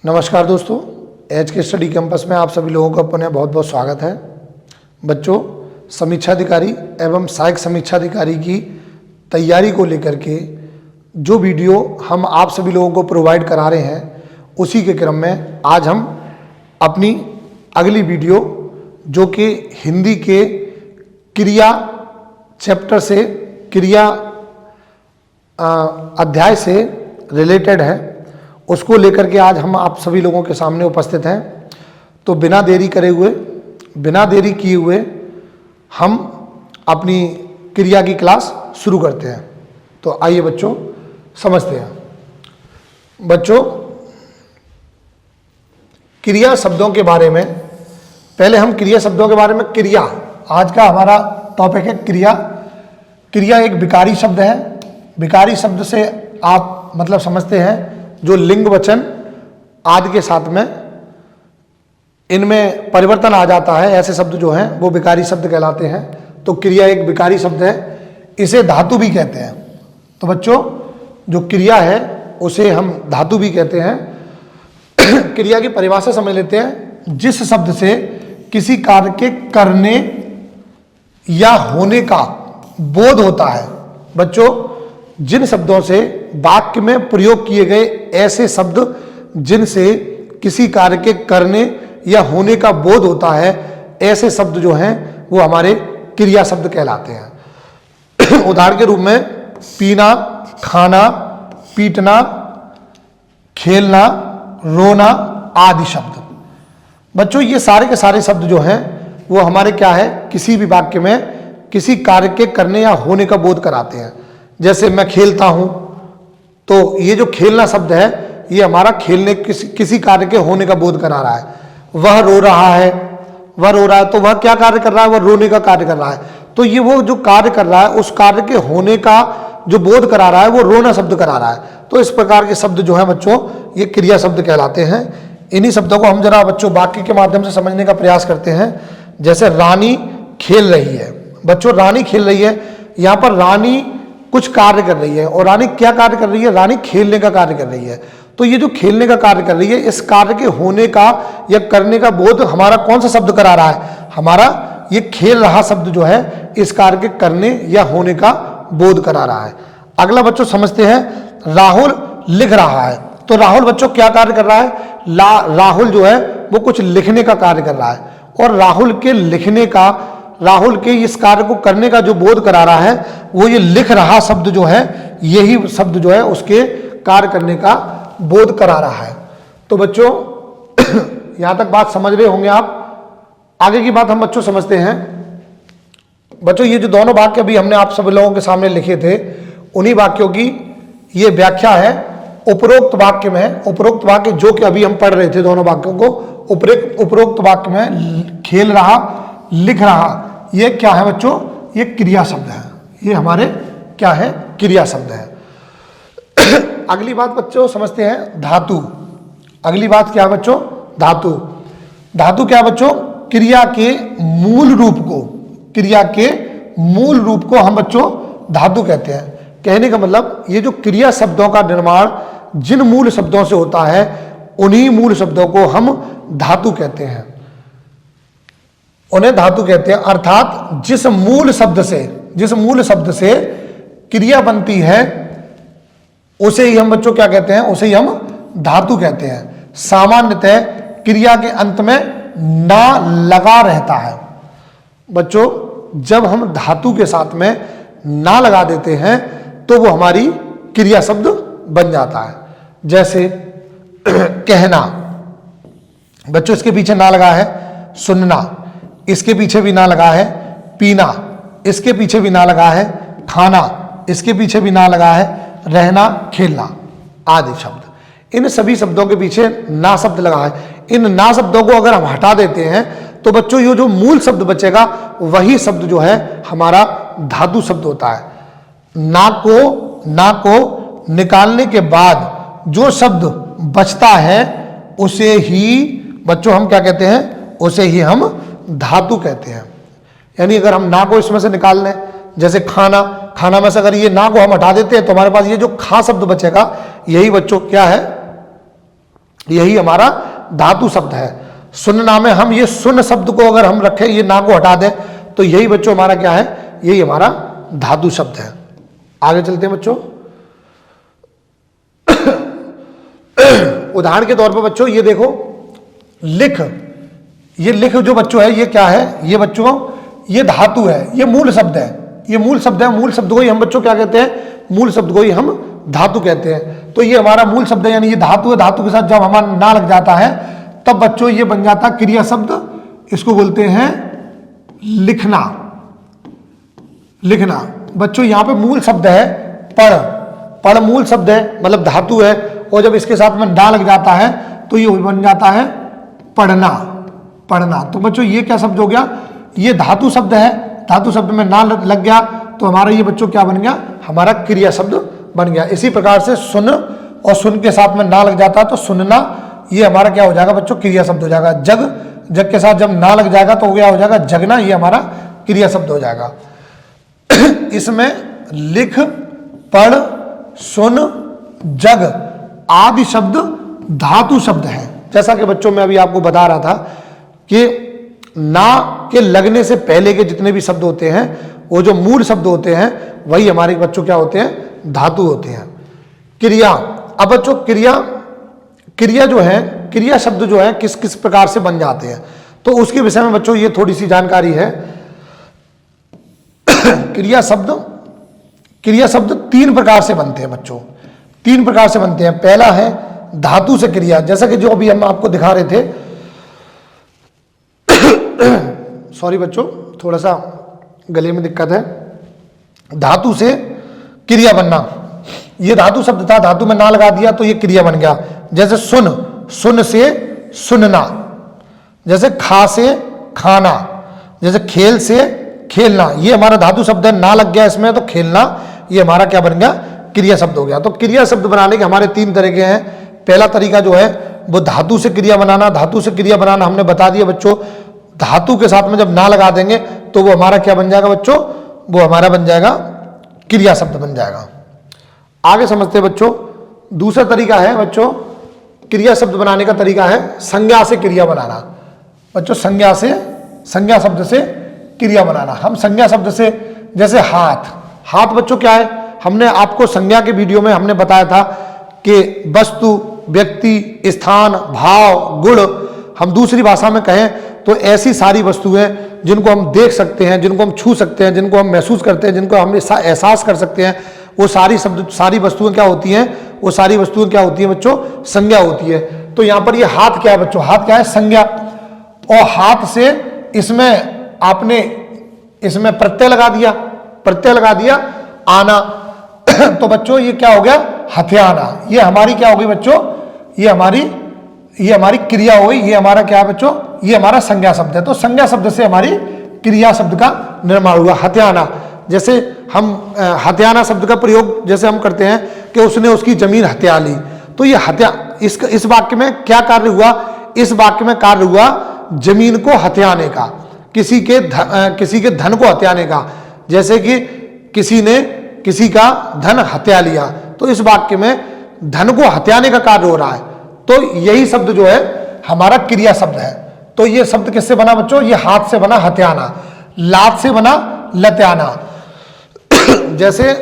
नमस्कार दोस्तों, एच के स्टडी कैंपस में आप सभी लोगों का अपने बहुत बहुत स्वागत है। बच्चों, समीक्षाधिकारी एवं सहायक समीक्षाधिकारी की तैयारी को लेकर के जो वीडियो हम आप सभी लोगों को प्रोवाइड करा रहे हैं, उसी के क्रम में आज हम अपनी अगली वीडियो जो कि हिंदी के क्रिया चैप्टर से, क्रिया अध्याय से रिलेटेड है, उसको लेकर के आज हम आप सभी लोगों के सामने उपस्थित हैं। तो बिना देरी किए हुए हम अपनी क्रिया की क्लास शुरू करते हैं। तो आइए बच्चों समझते हैं। बच्चों, क्रिया शब्दों के बारे में पहले हम क्रिया शब्दों के बारे में, क्रिया आज का हमारा टॉपिक है। क्रिया एक विकारी शब्द है। विकारी शब्द से आप मतलब समझते हैं जो लिंग वचन आदि के साथ में इनमें परिवर्तन आ जाता है, ऐसे शब्द जो हैं वो विकारी शब्द कहलाते हैं। तो क्रिया एक विकारी शब्द है, इसे धातु भी कहते हैं। तो बच्चों, जो क्रिया है उसे हम धातु भी कहते हैं। क्रिया की परिभाषा समझ लेते हैं। जिस शब्द से किसी कार्य के करने या होने का बोध होता है। बच्चों, जिन शब्दों से वाक्य में प्रयोग किए गए ऐसे शब्द जिनसे किसी कार्य के करने या होने का बोध होता है, ऐसे शब्द जो हैं वो हमारे क्रिया शब्द कहलाते हैं। उदाहरण के रूप में पीना, खाना, पीटना, खेलना, रोना आदि शब्द। बच्चों, ये सारे के सारे शब्द जो हैं वो हमारे क्या है, किसी भी वाक्य में किसी कार्य के करने या होने का बोध कराते हैं। जैसे मैं खेलता हूं, तो ये जो खेलना शब्द है ये हमारा खेलने किसी कार्य के होने का बोध करा रहा है। वह रो रहा है, तो वह क्या कार्य कर रहा है, वह रोने का कार्य कर रहा है। तो ये वो जो कार्य कर रहा है उस कार्य के होने का जो बोध करा रहा है वो रोना शब्द करा रहा है। तो इस प्रकार के शब्द जो है बच्चों ये क्रिया शब्द कहलाते हैं। इन्हीं शब्दों को हम जरा बच्चों वाक्य के माध्यम से समझने का प्रयास करते हैं। जैसे रानी खेल रही है। बच्चों, रानी खेल रही है, यहाँ पर रानी कुछ कार्य कर रही है। और रानी क्या कार्य कर रही है, रानी खेलने का कार्य कर रही है। तो ये जो खेलने का कार्य कर रही है, इस कार्य के होने का या करने का बोध हमारा कौन सा शब्द करा रहा है, हमारा ये खेल रहा शब्द जो है इस कार्य के करने या होने का बोध करा रहा है। अगला बच्चों समझते हैं, राहुल लिख रहा है। तो राहुल बच्चों क्या कार्य कर रहा है, राहुल जो है वो कुछ लिखने का कार्य कर रहा है। और राहुल के इस कार्य को करने का जो बोध करा रहा है वो ये लिख रहा शब्द जो है, यही शब्द जो है उसके कार्य करने का बोध करा रहा है। तो बच्चों यहां तक बात समझ रहे होंगे आप। आगे की बात हम बच्चों समझते हैं। बच्चों, ये जो दोनों वाक्य अभी हमने आप सब लोगों के सामने लिखे थे, उन्हीं वाक्यों की ये व्याख्या है उपरोक्त वाक्य में। उपरोक्त वाक्य जो कि अभी हम पढ़ रहे थे, दोनों वाक्यों को उपरोक्त वाक्य में खेल रहा, लिख रहा, ये क्या है बच्चों, ये क्रिया शब्द है। ये हमारे क्या है, क्रिया शब्द है। अगली बात बच्चों समझते हैं, धातु। अगली बात क्या है बच्चों, धातु। धातु क्या बच्चों, क्रिया के मूल रूप को हम बच्चों धातु कहते हैं। कहने का मतलब ये जो क्रिया शब्दों का निर्माण जिन मूल शब्दों से होता है, उन्हीं मूल शब्दों को हम धातु कहते हैं, उन्हें धातु कहते हैं। अर्थात जिस मूल शब्द से क्रिया बनती है उसे ही हम बच्चों क्या कहते हैं, उसे ही हम धातु कहते हैं। सामान्यतः क्रिया के अंत में ना लगा रहता है। बच्चों, जब हम धातु के साथ में ना लगा देते हैं तो वो हमारी क्रिया शब्द बन जाता है। जैसे कहना, बच्चों इसके पीछे ना लगा है। सुनना, इसके पीछे भी ना लगा है। पीना, इसके पीछे भी ना लगा है। खाना, इसके पीछे भी ना लगा है। रहना, खेलना आदि शब्द, इन सभी शब्दों के पीछे ना शब्द लगा है। इन ना शब्दों को अगर हम हटा देते हैं तो बच्चों ये जो मूल शब्द बचेगा वही शब्द जो है हमारा धातु शब्द होता है। ना को निकालने के बाद जो शब्द बचता है उसे ही बच्चों हम क्या कहते हैं, उसे ही हम धातु कहते हैं। यानी अगर हम ना को इसमें से निकाल लें, जैसे खाना में से अगर ये ना को हम हटा देते हैं तो हमारे पास ये जो खा शब्द बचेगा, यही बच्चों क्या है, यही हमारा धातु शब्द है। सुनना में हम ये सुन शब्द को अगर हम रखें, ये ना को हटा दें, तो यही बच्चों हमारा क्या है, यही हमारा धातु शब्द है। आगे चलते हैं बच्चों। उदाहरण के तौर पर बच्चों ये देखो, लिख, ये लिख जो बच्चों है ये क्या है, ये बच्चों ये धातु है, ये मूल शब्द है, ये मूल शब्द है। मूल शब्द को ही हम बच्चों क्या कहते हैं, मूल शब्द को ही हम धातु कहते हैं। तो ये हमारा मूल शब्द है, यानी ये धातु है। धातु के साथ जब हमारा ना लग जाता है तब बच्चों ये बन जाता क्रिया शब्द। इसको बोलते हैं लिखना। लिखना बच्चों यहाँ पे मूल शब्द है पढ़। पढ़ मूल शब्द है, मतलब धातु है, और जब इसके साथ में ना लग जाता है तो ये बन जाता है पढ़ना। पढ़ना। तो बच्चों ये क्या शब्द हो गया, ये धातु शब्द है। धातु शब्द में ना लग गया तो हमारा ये बच्चों क्या बन गया, हमारा क्रिया शब्द बन गया। इसी प्रकार से सुन, और सुन के साथ में ना लग जाता है तो सुनना, ये हमारा क्या हो जाएगा बच्चों, क्रिया शब्द हो जाएगा। जग, जग के साथ जब ना लग जाएगा तो क्या हो जाएगा, जगना, ये हमारा क्रिया शब्द हो जाएगा। इसमें लिख, पढ़, सुन, जग आदि शब्द धातु शब्द हैं। जैसा कि बच्चों मैं अभी आपको बता रहा था कि ना के लगने से पहले के जितने भी शब्द होते हैं वो जो मूल शब्द होते हैं वही हमारे बच्चों क्या होते हैं, धातु होते हैं। क्रिया, अब बच्चों क्रिया, क्रिया जो है, क्रिया शब्द जो है किस किस प्रकार से बन जाते हैं, तो उसके विषय में बच्चों ये थोड़ी सी जानकारी है। क्रिया शब्द, क्रिया शब्द तीन प्रकार से बनते हैं बच्चों, तीन प्रकार से बनते हैं। पहला है धातु से क्रिया, जैसा कि जो अभी हम आपको दिखा रहे थे। सॉरी बच्चों, थोड़ा सा गले में दिक्कत है। धातु से क्रिया बनना, ये धातु शब्द था, धातु में ना लगा दिया तो ये क्रिया बन गया। जैसे सुन, सुन से सुनना। जैसे खा से खाना। जैसे खेल से खेलना, ये हमारा धातु शब्द है, ना लग गया इसमें तो खेलना, ये हमारा क्या बन गया, क्रिया शब्द हो गया। तो क्रिया शब्द बनाने के हमारे तीन तरीके हैं। पहला तरीका जो है वो धातु से क्रिया बनाना। धातु से क्रिया बनाना हमने बता दिया बच्चों, धातु के साथ में जब ना लगा देंगे तो वो हमारा क्या बन जाएगा बच्चों, वो हमारा बन जाएगा क्रिया शब्द बन जाएगा। आगे समझते हैं बच्चों। दूसरा तरीका है बच्चों, क्रिया शब्द बनाने का तरीका है संज्ञा से क्रिया बनाना। बच्चों संज्ञा से, संज्ञा शब्द से क्रिया बनाना। हम संज्ञा शब्द से, जैसे हाथ, हाथ बच्चों क्या है, हमने आपको संज्ञा के वीडियो में हमने बताया था कि वस्तु, व्यक्ति, स्थान, भाव, गुण, हम दूसरी भाषा में कहें तो ऐसी सारी वस्तुएं जिनको हम देख सकते हैं, जिनको हम छू सकते हैं, जिनको हम महसूस करते हैं, जिनको हम एहसास कर सकते हैं, वो सारी शब्द, सारी वस्तुएं क्या होती हैं, वो सारी वस्तुएं क्या होती हैं बच्चों, संज्ञा होती है। तो यहाँ पर ये हाथ क्या है बच्चों, हाथ क्या है, संज्ञा। और हाथ से इसमें आपने इसमें प्रत्यय लगा दिया, प्रत्यय लगा दिया आना, तो बच्चों ये क्या हो गया, हथियाना। ये हमारी क्या हो गई बच्चों, ये हमारी क्रिया हो गई। ये हमारा क्या है बच्चों, ये हमारा संज्ञा शब्द है। तो संज्ञा शब्द से हमारी क्रिया शब्द का निर्माण हुआ, हथियाना। जैसे हम हथियाना शब्द का प्रयोग जैसे हम करते हैं कि उसने उसकी जमीन हत्या ली, तो ये हत्या, इस वाक्य में क्या कार्य हुआ, इस वाक्य में कार्य हुआ जमीन को हत्याने का, किसी के धन को हत्याने का। जैसे कि किसी ने किसी का धन हत्या लिया, तो इस वाक्य में धन को हत्याने का कार्य हो रहा है। तो यही शब्द जो है हमारा क्रिया शब्द है। तो ये शब्द किससे बना बच्चों, ये हाथ से बना हत्याना, लात से बना लत्याना। जैसे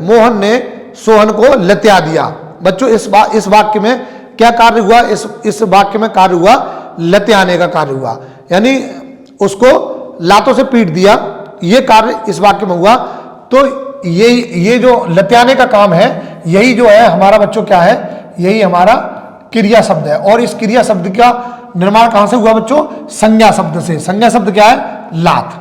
मोहन ने सोहन को लत्या दिया। बच्चों इस वाक्य में क्या कार्य हुआ, इस वाक्य में कार्य हुआ लत्याने का कार्य हुआ, यानी उसको लातों से पीट दिया, ये कार्य इस वाक्य में हुआ। तो ये जो लत्याने का काम है, यही जो है हमारा बच्चों क्या है, यही हमारा क्रिया शब्द है। और इस क्रिया शब्द का निर्माण कहां से हुआ बच्चों, संज्ञा शब्द से। संज्ञा शब्द क्या है, लात।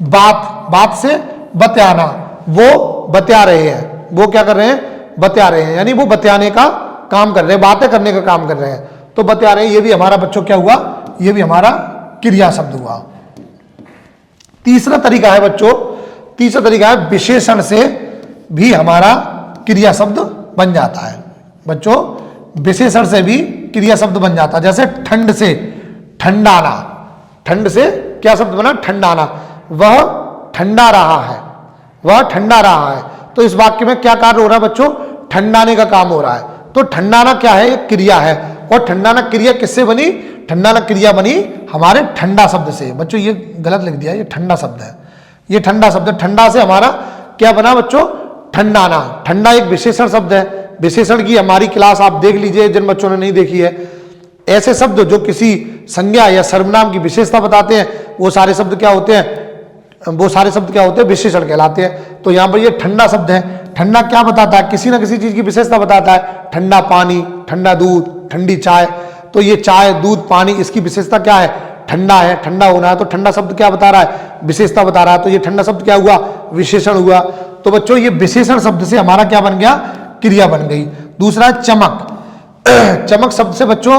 बात, बात से बत्याना, वो बत्या रहे हैं, वो क्या कर रहे हैं, बत्या रहे हैं, यानी वो बत्याने का काम कर रहे हैं, बातें करने का काम कर रहे हैं, तो बत्या रहे हैं। ये भी हमारा बच्चों क्या हुआ, ये भी हमारा क्रिया शब्द हुआ। तीसरा तरीका है बच्चों, तीसरा तरीका है विशेषण से भी हमारा क्रिया शब्द बन जाता है। बच्चों विशेषण से भी क्रिया शब्द बन जाता है। जैसे ठंड से ठंडाना, ठंड से क्या शब्द बना, ठंडाना। वह ठंडा रहा है, वह ठंडा रहा है। तो इस वाक्य में क्या कार्य हो रहा है बच्चों, ठंडाने का काम हो रहा है। तो ठंडाना क्या है, एक क्रिया है। और ठंडानक क्रिया किससे बनी? ठंडानक क्रिया बनी हमारे ठंडा शब्द से। बच्चों ये गलत लिख दिया, ये ठंडा शब्द है, ये ठंडा शब्द है। ठंडा से हमारा क्या बना बच्चों? ठंडाना। ठंडा एक विशेषण शब्द है। विशेषण की हमारी क्लास आप देख लीजिए जिन बच्चों ने नहीं देखी है। ऐसे शब्द जो किसी संज्ञा या सर्वनाम की विशेषता बताते हैं वो सारे शब्द क्या होते हैं? वो सारे शब्द क्या होते हैं? विशेषण कहलाते हैं। तो यहाँ पर ये ठंडा शब्द है। ठंडा क्या बताता है? किसी ना किसी चीज की विशेषता बताता है। ठंडा पानी, ठंडा दूध, ठंडी चाय। तो ये चाय, दूध, पानी, इसकी विशेषता क्या है? ठंडा है, ठंडा होना है। तो ठंडा शब्द क्या बता रहा है? विशेषता बता रहा है। तो ये ठंडा शब्द क्या हुआ? विशेषण हुआ। तो बच्चों ये विशेषण शब्द से हमारा क्या बन गया? क्रिया बन गई। दूसरा है चमक। चमक शब्द से बच्चों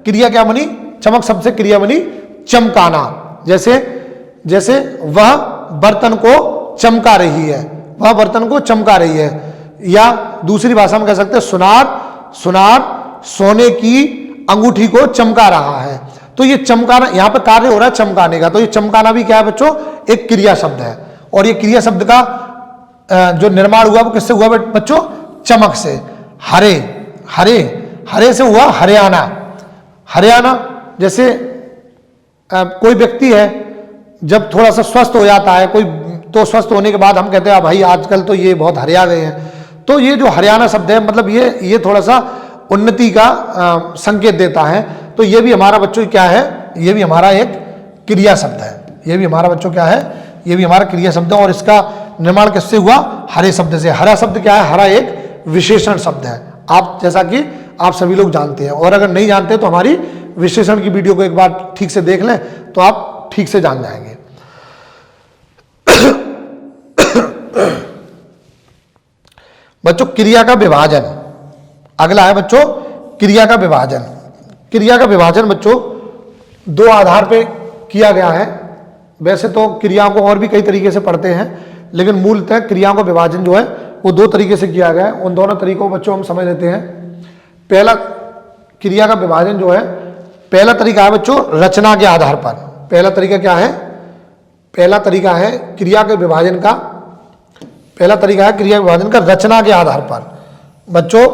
क्रिया क्या बनी? चमक शब्द से क्रिया बनी चमकाना। जैसे जैसे वह बर्तन को चमका रही है, वह बर्तन को चमका रही है। या दूसरी भाषा में कह सकते हैं सुनार, सुनार सोने की अंगूठी को चमका रहा है। तो ये चमकाना, यहां पर कार्य हो रहा है चमकाने का। तो ये चमकाना भी क्या है बच्चों? एक क्रिया शब्द है। और ये क्रिया शब्द का जो निर्माण हुआ वो किससे हुआ बच्चों? चमक से। हरे, हरे, हरे से हुआ हरियाणा। हरियाणा जैसे कोई व्यक्ति है जब थोड़ा सा स्वस्थ हो जाता है कोई, तो स्वस्थ होने के बाद हम कहते हैं भाई आजकल तो ये बहुत हरिया गए हैं। तो ये जो हरियाणा शब्द है मतलब ये थोड़ा सा उन्नति का संकेत देता है। तो ये भी हमारा बच्चों क्या है? ये भी हमारा एक क्रिया शब्द है। ये भी हमारा बच्चों क्या है? ये भी हमारा क्रिया शब्द है। और इसका निर्माण किससे हुआ? हरे शब्द से। हरा शब्द क्या है? हरा एक विशेषण शब्द है। आप जैसा कि आप सभी लोग जानते हैं, और अगर नहीं जानते तो हमारी विशेषण की वीडियो को एक बार ठीक से देख लें तो आप ठीक से जान जाएंगे। बच्चों क्रिया का विभाजन अगला है बच्चों, क्रिया का विभाजन। क्रिया का विभाजन बच्चों दो आधार पे किया गया है। वैसे तो क्रियाओं को और भी कई तरीके से पढ़ते हैं, लेकिन मूलतः क्रियाओं का विभाजन जो है वो दो तरीके से किया गया है। उन दोनों तरीकों को बच्चों हम समझ लेते हैं। पहला क्रिया का विभाजन जो है, पहला तरीका है बच्चों रचना के आधार पर। पहला तरीका क्या है? पहला तरीका है क्रिया के विभाजन का, पहला तरीका है क्रिया विभाजन का रचना के आधार पर। बच्चों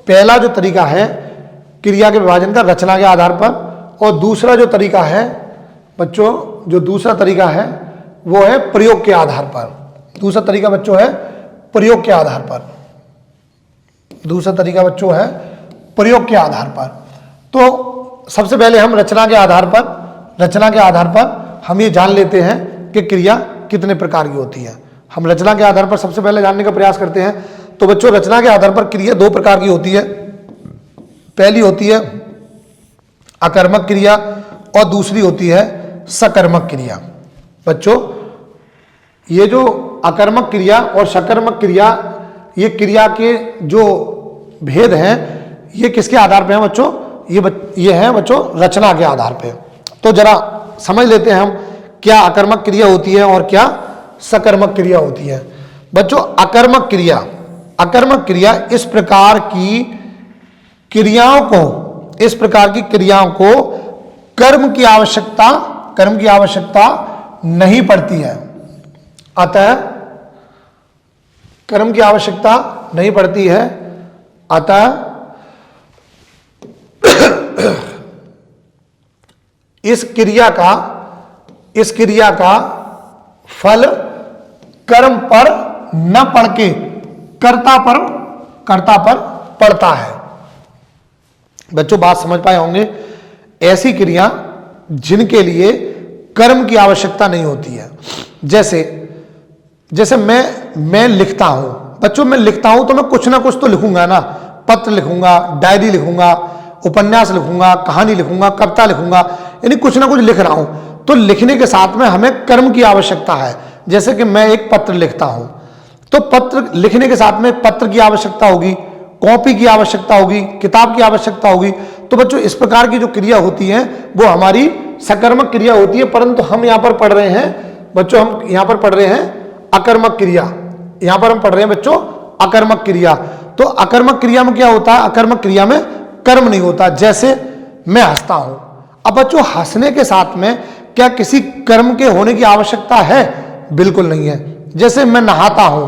पहला जो तरीका है क्रिया के विभाजन का रचना के आधार पर, और दूसरा जो तरीका है बच्चों, जो दूसरा तरीका है वो है प्रयोग के आधार पर। दूसरा तरीका बच्चों है प्रयोग के आधार पर। दूसरा तरीका बच्चों है प्रयोग के आधार पर। तो सबसे पहले हम रचना के आधार पर हम ये जान लेते हैं कि क्रिया कितने प्रकार की होती है। हम रचना के आधार पर सबसे पहले जानने का प्रयास करते हैं। तो बच्चों रचना के आधार पर क्रिया दो प्रकार की होती है। पहली होती है अकर्मक क्रिया और दूसरी होती है सकर्मक क्रिया। बच्चों ये जो अकर्मक क्रिया और सकर्मक क्रिया, ये क्रिया के जो भेद हैं ये किसके आधार पे हैं बच्चों? ये है बच्चों रचना के आधार पे। तो जरा समझ लेते हैं हम क्या अकर्मक क्रिया होती है और क्या सकर्मक क्रिया होती है। बच्चों अकर्मक क्रिया इस प्रकार की क्रियाओं को कर्म की आवश्यकता नहीं पड़ती है। अतः कर्म की आवश्यकता नहीं पड़ती है। अतः इस क्रिया का फल कर्म पर न पड़ के कर्ता पर पड़ता है। बच्चों बात समझ पाए होंगे। ऐसी क्रिया जिनके लिए कर्म की आवश्यकता नहीं होती है। जैसे मैं लिखता हूं बच्चों, मैं लिखता हूं तो मैं कुछ ना कुछ तो लिखूंगा ना। पत्र लिखूंगा, डायरी लिखूंगा, उपन्यास लिखूंगा, कहानी लिखूंगा, कविता लिखूंगा, यानी कुछ ना कुछ लिख रहा हूं। तो लिखने के साथ में हमें कर्म की आवश्यकता है। जैसे कि मैं एक पत्र लिखता हूं तो पत्र लिखने के साथ में पत्र की आवश्यकता होगी, कॉपी की आवश्यकता होगी, किताब की आवश्यकता होगी। तो बच्चों इस प्रकार की जो क्रिया होती है वो हमारी सकर्मक क्रिया होती है। परंतु हम यहां पर पढ़ रहे हैं बच्चों, हम यहां पर पढ़ रहे हैं अकर्मक क्रिया। यहां पर हम पढ़ रहे हैं बच्चों अकर्मक क्रिया। तो अकर्मक क्रिया में क्या होता है? अकर्मक क्रिया में कर्म नहीं होता। जैसे मैं हंसता हूं, अब बच्चों हंसने के साथ में क्या किसी कर्म के होने की आवश्यकता है? बिल्कुल नहीं है। जैसे मैं नहाता हूं,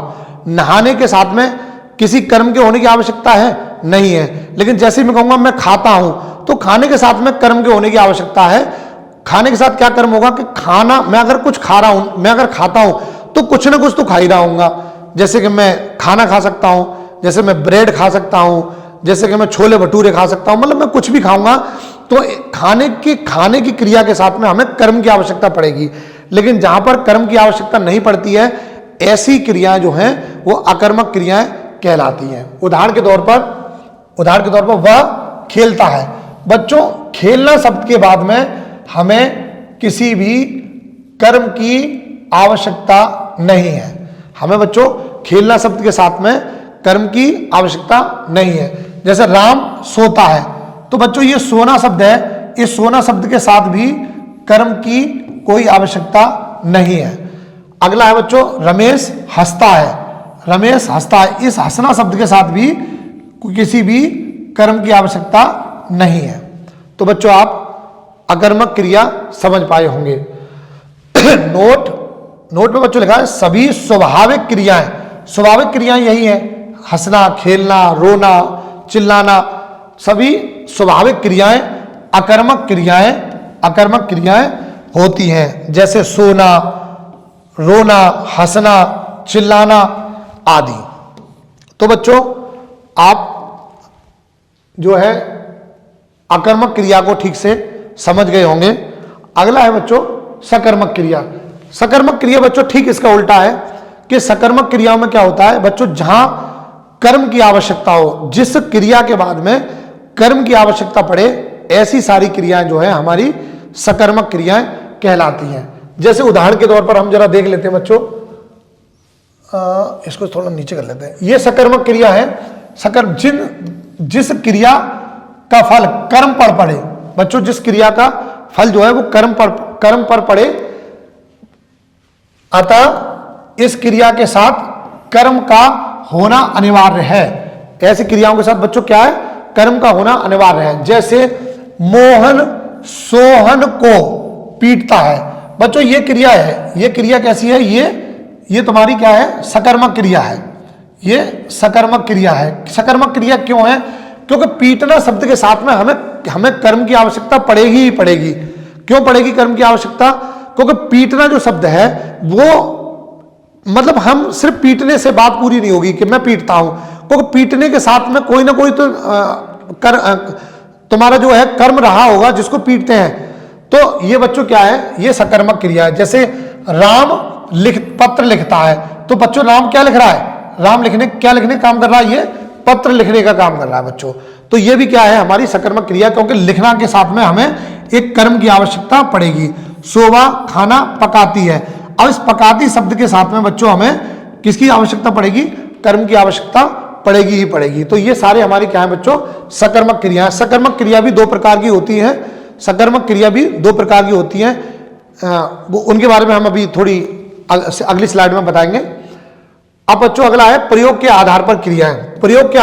नहाने के साथ में किसी कर्म के होने की आवश्यकता है? नहीं है। लेकिन जैसे मैं कहूंगा मैं खाता हूं, तो खाने के साथ में कर्म के होने की आवश्यकता है। खाने के साथ क्या कर्म होगा कि खाना, मैं अगर कुछ खा रहा हूं, मैं अगर खाता हूं तो कुछ ना कुछ तो खा ही रहा हूंगा। जैसे कि मैं खाना खा सकता हूं, जैसे मैं ब्रेड खा सकता हूं, जैसे कि मैं छोले भटूरे खा सकता हूं, मतलब मैं कुछ भी खाऊंगा। तो खाने की क्रिया के साथ में हमें कर्म की आवश्यकता पड़ेगी। लेकिन जहां पर कर्म की आवश्यकता नहीं पड़ती है, ऐसी क्रियाएं जो हैं वो अकर्मक क्रियाएं कहलाती हैं। उदाहरण के तौर पर वह खेलता है। बच्चों, खेलना शब्द के बाद में हमें किसी भी कर्म की आवश्यकता नहीं है। हमें बच्चों खेलना शब्द के साथ में कर्म की आवश्यकता नहीं है। जैसे राम सोता है, तो बच्चों ये सोना शब्द है, इस सोना शब्द के साथ भी कर्म की कोई आवश्यकता नहीं है। अगला है बच्चों रमेश हंसता है। रमेश हंसता है, इस हंसना शब्द के साथ भी किसी भी कर्म की आवश्यकता नहीं है। तो बच्चों आप अकर्मक क्रिया समझ पाए होंगे। नोट में बच्चों लिखा है सभी स्वाभाविक क्रियाएं। स्वाभाविक क्रियाएं यही है, हंसना, खेलना, रोना, चिल्लाना, सभी स्वाभाविक क्रियाएं अकर्मक क्रियाएं होती हैं। जैसे सोना, रोना, हंसना, चिल्लाना आदि। तो बच्चों आप जो है अकर्मक क्रिया को ठीक से समझ गए होंगे। अगला है बच्चों सकर्मक क्रिया। सकर्मक क्रिया बच्चों ठीक इसका उल्टा है कि सकर्मक क्रियाओं में क्या होता है बच्चों, जहां कर्म की आवश्यकता हो, जिस क्रिया के बाद में कर्म की आवश्यकता पड़े, ऐसी सारी क्रियाएं जो है हमारी सकर्मक क्रियाएं कहलाती हैं। जैसे उदाहरण के तौर पर हम जरा देख लेते हैं बच्चों, इसको थोड़ा नीचे कर लेते हैं। ये सकर्मक क्रिया है। जिस क्रिया का फल कर्म पर पड़े, बच्चों जिस क्रिया का फल जो है वो कर्म पर पड़े, अतः इस क्रिया के साथ कर्म का होना अनिवार्य है। ऐसी क्रियाओं के साथ बच्चों क्या है, कर्म का होना अनिवार्य है। जैसे मोहन सोहन को पीटता है। बच्चों ये क्रिया है, ये क्रिया कैसी है, ये तुम्हारी क्या है, सकर्मक क्रिया है। ये सकर्मक क्रिया है। सकर्मक क्रिया क्यों है, क्योंकि पीटना शब्द के साथ में हमें कर्म की आवश्यकता पड़ेगी ही पड़ेगी। क्यों पड़ेगी कर्म की आवश्यकता, क्योंकि पीटना जो शब्द है वो मतलब हम सिर्फ पीटने से बात पूरी नहीं होगी कि मैं पीटता हूं, क्योंकि पीटने के साथ में कोई ना कोई तो तुम्हारा जो है कर्म रहा होगा जिसको पीटते हैं। तो ये बच्चों क्या है, ये सकर्मक क्रिया है। जैसे राम पत्र लिखता है, तो बच्चों राम क्या लिख रहा है, राम क्या लिखने का काम कर रहा है, ये पत्र लिखने का काम कर रहा है बच्चों। तो ये भी क्या है हमारी सकर्मक क्रिया, क्योंकि लिखना के साथ में हमें एक कर्म की आवश्यकता पड़ेगी। शोभा खाना पकाती है। अब इस पकाती शब्द के साथ में बच्चों हमें किसकी आवश्यकता पड़ेगी, कर्म की आवश्यकता पड़ेगी ही पड़ेगी। तो ये सारे हमारी क्या है बच्चों, सकर्मक क्रिया। सकर्मक क्रिया भी दो प्रकार की होती है। सकर्मक क्रिया भी दो प्रकार की होती है, उनके बारे में हम अभी थोड़ी अगली स्लाइड में बताएंगे। अब बच्चों अगला है प्रयोग के आधार पर क्रियाएं। प्रयोग के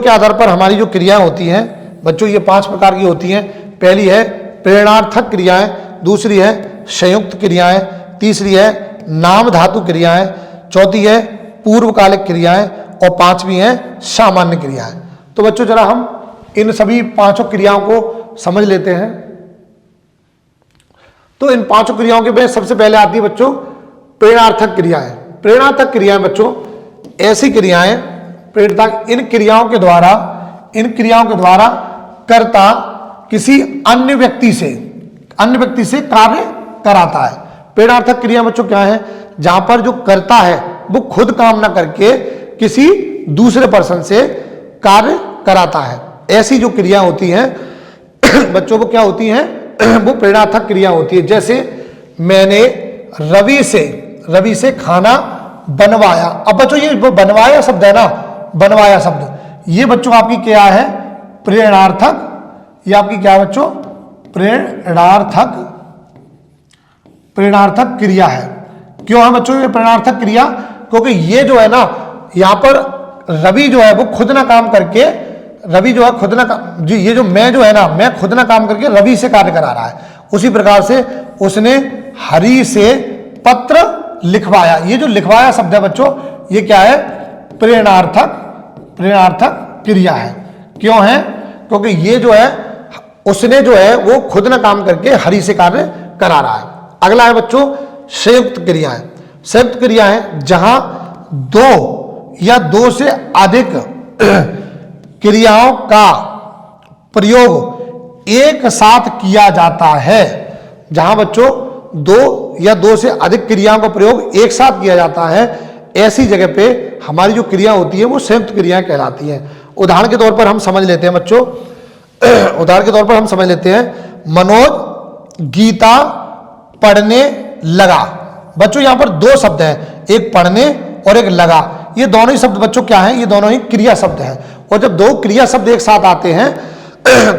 आधार पर हमारी जो क्रियाएं होती हैं बच्चों, ये 5 प्रकार की होती हैं। पहली है प्रेरणार्थक क्रियाएं, दूसरी है संयुक्त क्रियाएं, तीसरी है नाम धातु क्रियाएं, चौथी है पूर्वकालिक क्रियाएं और पांचवी है सामान्य क्रियाएं। तो बच्चों जरा हम इन सभी 5 क्रियाओं को समझ लेते हैं। तो इन 5 क्रियाओं के में सबसे पहले आती है बच्चों प्रेरणार्थक क्रियाएं। प्रेरणार्थक क्रियाएं बच्चों ऐसी क्रियाएं, इन क्रियाओं के द्वारा कर्ता किसी अन्य व्यक्ति से कार्य कराता है। प्रेरणार्थक क्रिया बच्चों क्या है, जहां पर जो कर्ता है वो खुद काम ना करके किसी दूसरे पर्सन से कार्य कराता है। ऐसी जो क्रिया होती हैं बच्चों वो क्या होती हैं, वो प्रेरणार्थक क्रिया होती है। जैसे मैंने रवि से खाना बनवाया। अब बच्चों ये वो बनवाया शब्द है ना, बनवाया शब्द ये बच्चों आपकी क्या है, प्रेरणार्थक। ये आपकी क्या है बच्चों, प्रेरणार्थक क्रिया है। क्यों है बच्चों ये प्रेरणार्थक क्रिया, क्योंकि ये जो है ना, यहां पर रवि जो है वो खुद ना काम करके, रवि जो है खुद ना जी, ये जो मैं जो है ना, मैं खुद ना काम करके रवि से कार्य करा रहा है। उसी प्रकार से उसने हरि से पत्र लिखवाया। ये जो लिखवाया शब्द है बच्चों, ये क्या है, प्रेरणार्थक क्रिया है। क्यों है? क्योंकि ये जो है उसने जो है वो खुद ना काम करके हरि से कार्य करा रहा है। अगला है बच्चों संयुक्त क्रियाएं। संयुक्त क्रियाएं जहां दो या दो से अधिक क्रियाओं का प्रयोग एक साथ किया जाता है। जहां बच्चों दो या दो से अधिक क्रियाओं का प्रयोग एक साथ किया जाता है, ऐसी जगह पे हमारी जो क्रिया होती है वो संयुक्त क्रियाएं कहलाती हैं। उदाहरण के तौर पर हम समझ लेते हैं बच्चों, उदाहरण के तौर पर हम समझ लेते हैं, मनोज गीता पढ़ने लगा। बच्चों यहां पर दो शब्द हैं, एक पढ़ने और एक लगा। ये दोनों ही शब्द बच्चों क्या हैं? ये दोनों ही क्रिया शब्द हैं। और जब दो क्रिया शब्द एक साथ आते हैं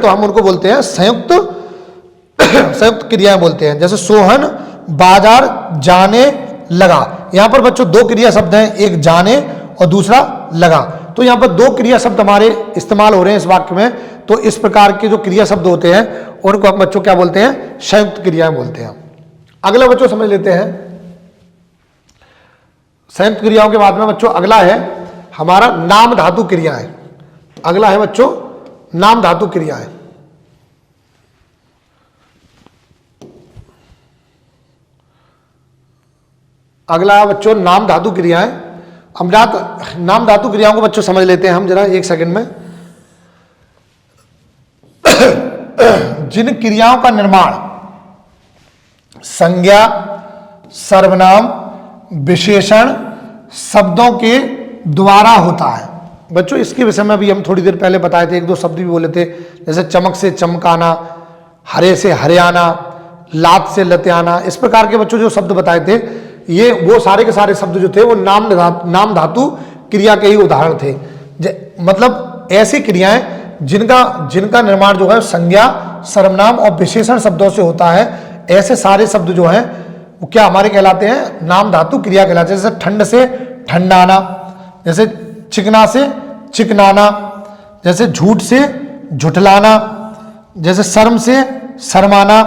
तो हम उनको बोलते हैं संयुक्त संयुक्त क्रियाएं बोलते हैं। जैसे सोहन बाजार जाने लगा, यहां पर बच्चों दो क्रिया शब्द हैं, एक जाने और दूसरा लगा। तो यहां पर दो क्रिया शब्द हमारे इस्तेमाल हो रहे हैं इस वाक्य में। तो इस प्रकार के जो क्रिया शब्द होते हैं उनको हम बच्चों क्या बोलते हैं? संयुक्त क्रियाएं बोलते हैं। अगला बच्चों समझ लेते हैं संयुक्त क्रियाओं के बाद में बच्चों अगला है हमारा नाम धातु क्रियाएं। अगला है बच्चों नाम धातु क्रियाएं। अगला है बच्चों नाम धातु क्रियाएं। हम नाम धातु क्रियाओं को बच्चों समझ लेते हैं हम जरा एक सेकंड में। जिन क्रियाओं का निर्माण संज्ञा, सर्वनाम, विशेषण शब्दों के द्वारा होता है। बच्चों इसके विषय में भी हम थोड़ी देर पहले बताए थे, एक दो शब्द भी बोले थे, जैसे चमक से चमकाना, हरे से हरियाणा, लात से लत्याना। इस प्रकार के बच्चों जो शब्द बताए थे, ये वो सारे के सारे शब्द जो थे वो नाम धातु क्रिया के ही उदाहरण थे। मतलब ऐसी क्रियाएं जिनका निर्माण जो है संज्ञा, सर्वनाम और विशेषण शब्दों से होता है, ऐसे सारे शब्द जो हैं वो क्या हमारे कहलाते हैं? नाम धातु क्रिया कहलाते हैं। जैसे ठंड से ठंडाना, जैसे चिकना से चिकनाना, जैसे झूठ से झुठलाना, जैसे शर्म से शर्माना,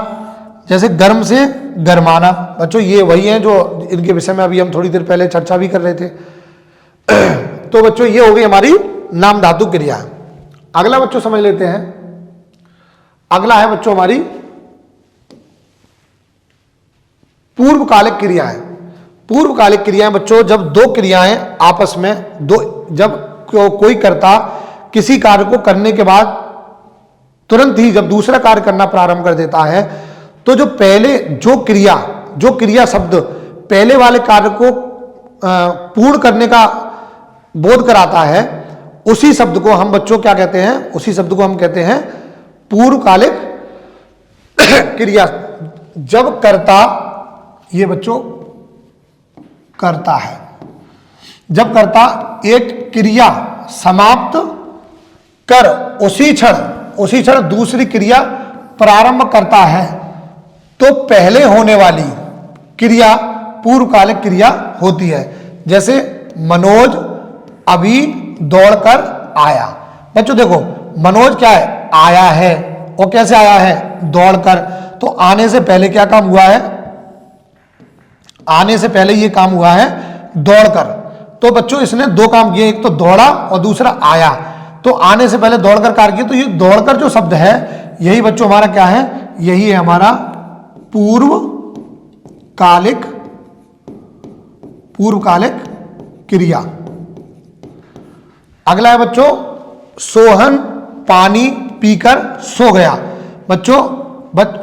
जैसे गर्म से गरमाना। बच्चों ये वही हैं जो इनके विषय में अभी हम थोड़ी देर पहले चर्चा भी कर रहे थे। तो बच्चों ये हो गई हमारी नाम धातु क्रिया। अगला बच्चों समझ लेते हैं, अगला है बच्चों हमारी पूर्वकालिक क्रियाएं। पूर्वकालिक क्रियाएं बच्चों जब दो क्रियाएं आपस में जब कोई कर्ता किसी कार्य को करने के बाद तुरंत ही जब दूसरा कार्य करना प्रारंभ कर देता है, तो जो क्रिया शब्द पहले वाले कार्य को पूर्ण करने का बोध कराता है, उसी शब्द को हम बच्चों क्या कहते हैं? उसी शब्द को हम कहते हैं पूर्वकालिक क्रिया। जब कर्ता, ये बच्चों करता है, जब कर्ता एक क्रिया समाप्त कर उसी क्षण दूसरी क्रिया प्रारंभ करता है, तो पहले होने वाली क्रिया पूर्वकालिक क्रिया होती है। जैसे मनोज अभी दौड़कर आया। बच्चों देखो मनोज क्या है? आया है। और कैसे आया है? दौड़कर। तो आने से पहले क्या काम हुआ है? आने से पहले ये काम हुआ है दौड़कर। तो बच्चों इसने दो काम किए, एक तो दौड़ा और दूसरा आया। तो आने से पहले दौड़कर कार्य किया। तो ये दौड़कर जो शब्द है यही बच्चों हमारा क्या है? यही है हमारा पूर्वकालिक क्रिया। अगला है बच्चों सोहन पानी पीकर सो गया। बच्चों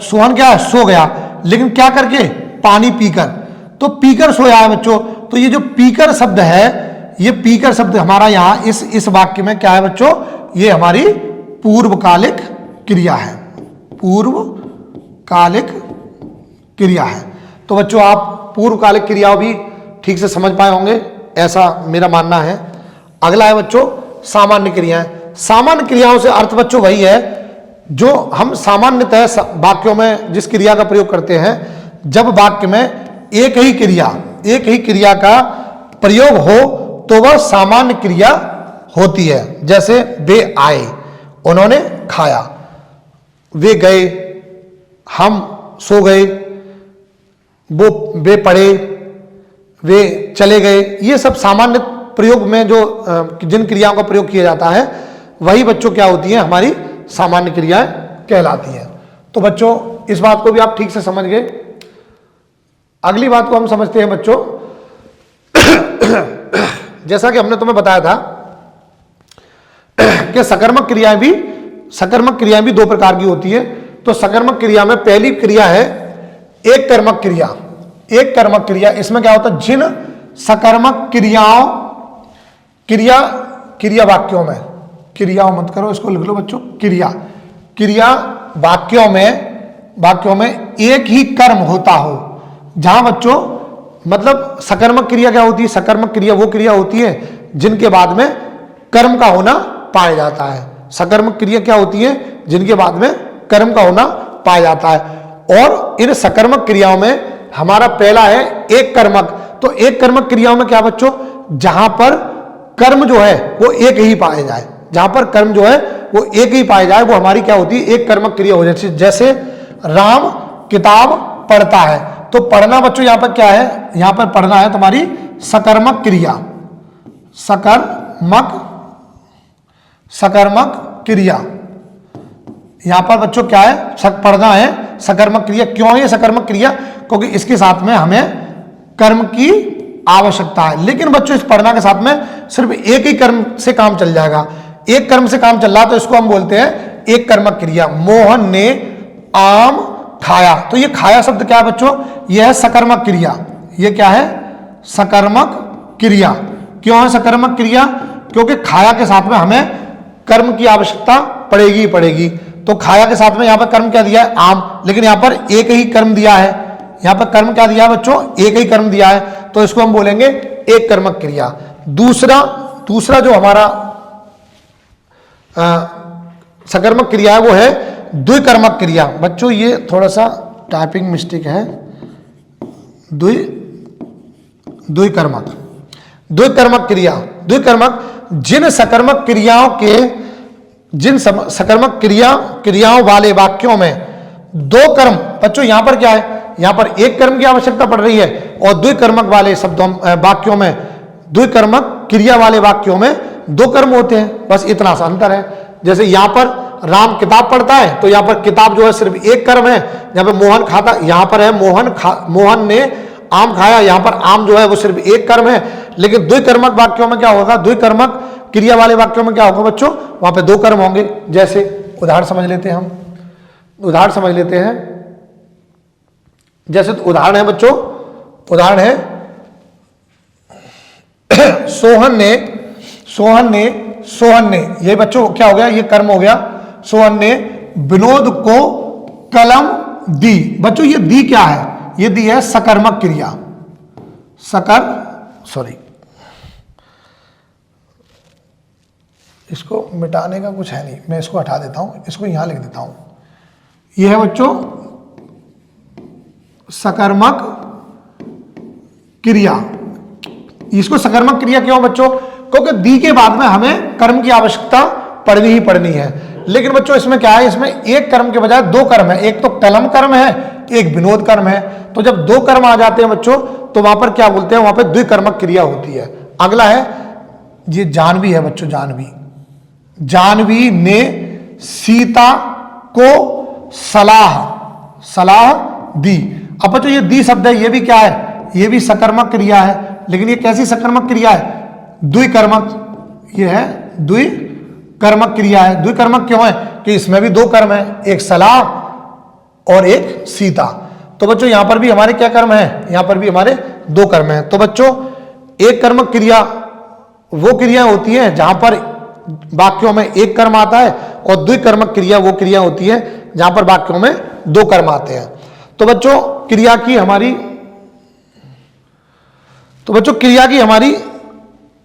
सोहन क्या है? सो गया, लेकिन क्या करके? पानी पीकर। तो पीकर सोया है बच्चों। तो ये जो पीकर शब्द है, ये पीकर शब्द हमारा यहां इस वाक्य में क्या है बच्चों? ये हमारी पूर्वकालिक क्रिया है। पूर्वकालिक क्रिया है। तो बच्चों आप पूर्वकालिक क्रियाओं भी ठीक से समझ पाए होंगे, ऐसा मेरा मानना है। अगला है बच्चों सामान्य क्रियाएं। सामान्य क्रियाओं से अर्थ बच्चों वही है जो हम सामान्यतः वाक्यों में जिस क्रिया का प्रयोग करते हैं। जब वाक्य में एक ही क्रिया का प्रयोग हो तो वह सामान्य क्रिया होती है। जैसे वे आए, उन्होंने खाया, वे गए, हम सो गए, वे पढ़े, वे चले गए। ये सब सामान्य प्रयोग में जो जिन क्रियाओं का प्रयोग किया जाता है वही बच्चों क्या होती हैं, हमारी सामान्य क्रियाएं कहलाती हैं। तो बच्चों इस बात को भी आप ठीक से समझ गए। अगली बात को हम समझते हैं बच्चों, जैसा कि हमने तुम्हें बताया था कि सकर्मक क्रियाएं भी दो प्रकार की होती है। तो सकर्मक क्रिया में पहली क्रिया है एक कर्मक क्रिया। एक कर्मक क्रिया, इसमें क्या होता है, जिन सकर्मक क्रिया वाक्यों में, क्रियाओं मत करो, इसको लिख लो बच्चों, क्रिया वाक्यों में एक ही कर्म होता हो। जहां बच्चों मतलब सकर्मक क्रिया क्या होती है, सकर्मक क्रिया वो क्रिया होती है जिनके बाद में कर्म का होना पाया जाता है। सकर्मक क्रिया क्या होती है, जिनके बाद में कर्म का होना पाया जाता है। और इन सकर्मक क्रियाओं में हमारा पहला है एक कर्मक। तो एक कर्मक क्रियाओं में क्या बच्चों, जहां पर कर्म जो है वो एक ही पाया जाए, जहां पर कर्म जो है वो एक ही पाया जाए, वो हमारी क्या होती है, एक कर्मक क्रिया हो जाती है। जैसे राम किताब पढ़ता है, तो पढ़ना बच्चों यहां पर क्या है, यहां पर पढ़ना है तुम्हारी सकर्मक क्रिया। सकर्मक क्रिया यहां पर बच्चों क्या है, पढ़ना है सकर्मक क्रिया। क्यों है ये सकर्मक क्रिया, क्योंकि इसके साथ में हमें कर्म की आवश्यकता है। लेकिन बच्चों इस पढ़ना के साथ में सिर्फ एक ही कर्म से काम चल जाएगा, एक कर्म से काम चल रहा, तो इसको हम बोलते हैं एक कर्मक क्रिया। मोहन ने आम खाया, तो ये खाया शब्द क्या है बच्चों, यह है सकर्मक क्रिया। ये क्या है, सकर्मक क्रिया। क्यों है सकर्मक क्रिया, क्योंकि खाया के साथ में हमें कर्म की आवश्यकता पड़ेगी ही पड़ेगी। तो खाया के साथ में यहां पर कर्म क्या दिया है, आम, लेकिन यहां पर एक ही कर्म दिया है, यहां पर कर्म क्या दिया है बच्चों, एक ही कर्म दिया है, तो इसको हम बोलेंगे एक कर्मक क्रिया। दूसरा जो हमारा सकर्मक क्रिया है वो है द्विकर्मक क्रिया। बच्चों ये थोड़ा सा टाइपिंग मिस्टेक है, द्विकर्मक जिन सकर्मक क्रियाओं वाले वाक्यों में दो कर्म, बच्चों यहां पर क्या है, यहां पर एक कर्म की आवश्यकता पड़ रही है, और द्विकर्मक वाले वाक्यों में, द्विकर्मक क्रिया वाले वाक्यों में दो कर्म होते हैं, बस इतना सा अंतर है। जैसे यहां पर राम किताब पढ़ता है, तो यहां पर किताब जो है सिर्फ एक कर्म है। यहां पर मोहन खाता, यहां पर है मोहन ने आम खाया, यहां पर आम जो है वो सिर्फ एक कर्म है। लेकिन द्विकर्मक वाक्यों में क्या होगा, द्विकर्मक क्रिया वाले वाक्यों में क्या होगा बच्चों, वहां पे दो कर्म होंगे। जैसे उदाहरण समझ लेते हैं जैसे उदाहरण है बच्चों, उदाहरण है सोहन ने, ये बच्चों क्या हो गया, ये कर्म हो गया। सोहन ने विनोद को कलम दी। बच्चों ये दी क्या है, ये दी है सकर्मक क्रिया। इसको मिटाने का कुछ है नहीं, मैं इसको हटा देता हूं, इसको यहां लिख देता हूं। यह है बच्चों सकर्मक क्रिया। इसको सकर्मक क्रिया क्यों बच्चों, क्योंकि दी के बाद में हमें कर्म की आवश्यकता पड़नी ही पड़नी है। लेकिन बच्चों इसमें क्या है, इसमें एक कर्म के बजाय दो कर्म है, एक तो कलम कर्म है, एक विनोद कर्म है। तो जब दो कर्म आ जाते हैं बच्चों, तो वहां पर क्या बोलते हैं, वहां पर द्विकर्मक क्रिया होती है। अगला है ये जानवी है बच्चों, जानवी ने सीता को सलाह दी। अब बच्चों ये दी शब्द है, ये भी क्या है, ये भी सकर्मक क्रिया है। लेकिन ये कैसी सकर्मक क्रिया है, द्विकर्मक। ये है द्विकर्मक क्रिया है। द्विकर्मक क्यों है कि इसमें भी दो कर्म है, एक सलाह और एक सीता। तो बच्चों यहां पर भी हमारे क्या कर्म है, यहां पर भी हमारे दो कर्म है। तो बच्चों एक कर्मक क्रिया वो क्रिया होती है जहां पर वाक्यों में एक कर्म आता है, और द्विकर्मक क्रिया वो क्रिया होती है जहां पर वाक्यों में दो कर्म आते हैं। तो बच्चों क्रिया की हमारी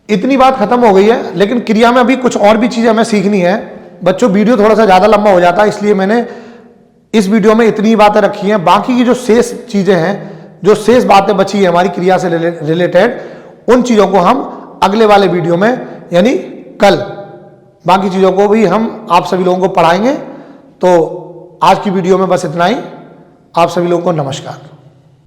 इतनी बात खत्म हो गई है। लेकिन क्रिया में अभी कुछ और भी चीजें हमें सीखनी है बच्चों। वीडियो थोड़ा सा ज्यादा लंबा हो जाता है, इसलिए मैंने इस वीडियो में इतनी बातें रखी हैं। बाकी की जो शेष चीजें हैं, जो शेष बातें बची है हमारी क्रिया से रिलेटेड, उन चीजों को हम अगले वाले वीडियो में यानी कल बाकी चीजों को भी हम आप सभी लोगों को पढ़ाएंगे। तो आज की वीडियो में बस इतना ही। आप सभी लोगों को नमस्कार।